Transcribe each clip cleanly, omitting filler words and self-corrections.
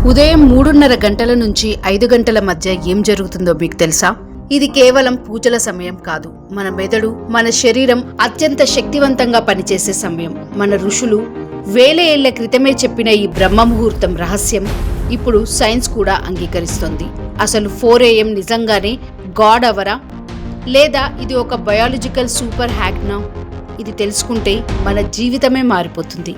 ఉదయం 3:30 గంటల నుంచి 5 గంటల మధ్య ఏం జరుగుతుందో మీకు తెలుసా? ఇది కేవలం పూజల సమయం కాదు. మన మెదడు, మన శరీరం అత్యంత శక్తివంతంగా పనిచేసే సమయం. మన ఋషులు వేల ఏళ్ల క్రితమే చెప్పిన ఈ బ్రహ్మ ముహూర్తం రహస్యం ఇప్పుడు సైన్స్ కూడా అంగీకరిస్తోంది. అసలు 4 AM నిజంగానే గాడ్ అవరా, లేదా ఇది ఒక బయాలజికల్ సూపర్ హ్యాక్నా? ఇది తెలుసుకుంటే మన జీవితమే మారిపోతుంది.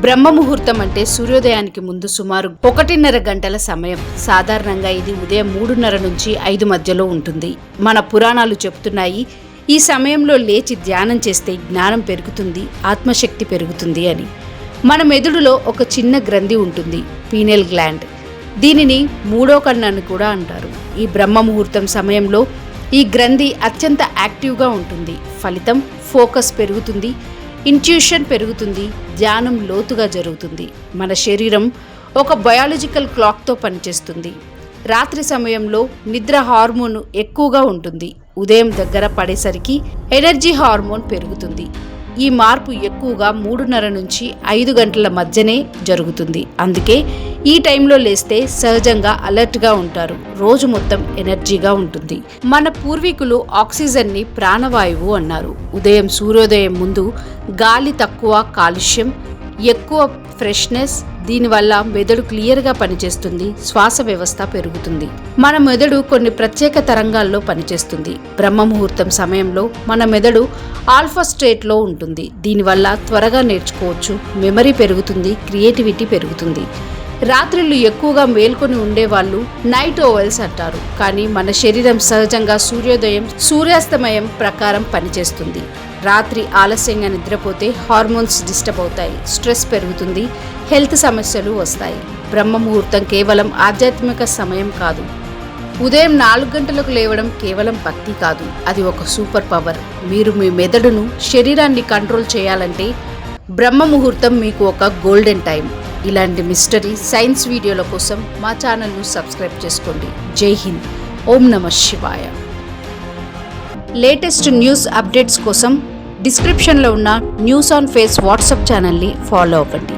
బ్రహ్మ ముహూర్తం అంటే సూర్యోదయానికి ముందు సుమారు 1:30 గంటల సమయం. సాధారణంగా ఇది ఉదయం 3:30 నుంచి 5 మధ్యలో ఉంటుంది. మన పురాణాలు చెప్తున్నాయి, ఈ సమయంలో లేచి ధ్యానం చేస్తే జ్ఞానం పెరుగుతుంది, ఆత్మశక్తి పెరుగుతుంది అని. మన మెదడులో ఒక చిన్న గ్రంథి ఉంటుంది, పీనియల్ గ్లాండ్. దీనిని 3వ కన్ను అని కూడా అంటారు. ఈ బ్రహ్మ ముహూర్తం సమయంలో ఈ గ్రంథి అత్యంత యాక్టివ్గా ఉంటుంది. ఫలితం ఫోకస్ పెరుగుతుంది, ఇంట్యూషన్ పెరుగుతుంది, ధ్యానం లోతుగా జరుగుతుంది. మన శరీరం ఒక బయాలజికల్ క్లాక్తో పనిచేస్తుంది. రాత్రి సమయంలో నిద్ర హార్మోన్ ఎక్కువగా ఉంటుంది. ఉదయం దగ్గర పడేసరికి ఎనర్జీ హార్మోన్ పెరుగుతుంది. ఈ మార్పు ఎక్కువగా 3:30 నుంచి 5 గంటల మధ్యనే జరుగుతుంది. అందుకే ఈ టైంలో లేస్తే సహజంగా అలర్ట్గా ఉంటారు, రోజు మొత్తం ఎనర్జీగా ఉంటుంది. మన పూర్వీకులు ఆక్సిజన్ని ప్రాణవాయువు అన్నారు. ఉదయం సూర్యోదయం ముందు గాలి తక్కువ, కాలుష్యం ఎక్కువ, ఫ్రెష్నెస్. దీనివల్ల మెదడు క్లియర్గా పనిచేస్తుంది, శ్వాస వ్యవస్థ పెరుగుతుంది. మన మెదడు కొన్ని ప్రత్యేక తరంగాల్లో పనిచేస్తుంది. బ్రహ్మ ముహూర్తం సమయంలో మన మెదడు ఆల్ఫా స్టేట్లో ఉంటుంది. దీనివల్ల త్వరగా నేర్చుకోవచ్చు, మెమరీ పెరుగుతుంది, క్రియేటివిటీ పెరుగుతుంది. రాత్రిళ్ళు ఎక్కువగా మేల్కొని ఉండేవాళ్ళు నైట్ ఓవల్స్ అంటారు. కానీ మన శరీరం సహజంగా సూర్యాస్తమయం ప్రకారం పనిచేస్తుంది. రాత్రి ఆలస్యంగా నిద్రపోతే హార్మోన్స్ డిస్టర్బ్ అవుతాయి, స్ట్రెస్ పెరుగుతుంది, హెల్త్ సమస్యలు వస్తాయి. బ్రహ్మ ముహూర్తం కేవలం ఆధ్యాత్మిక సమయం కాదు. ఉదయం 4 గంటలకు లేవడం కేవలం భక్తి కాదు, అది ఒక సూపర్ పవర్. మీరు మీ మెదడును, శరీరాన్ని కంట్రోల్ చేయాలంటే బ్రహ్మ ముహూర్తం మీకు ఒక గోల్డెన్ టైం. ఇలాంటి మిస్టరీ సైన్స్ వీడియోల కోసం మా ఛానల్ను సబ్స్క్రైబ్ చేసుకోండి. జై హింద్. ఓం నమః శివాయ. లేటెస్ట్ న్యూస్ అప్డేట్స్ కోసం డిస్క్రిప్షన్లో ఉన్న న్యూస్ ఆన్ ఫేస్ వాట్సాప్ ఛానల్ని ఫాలో అవ్వండి.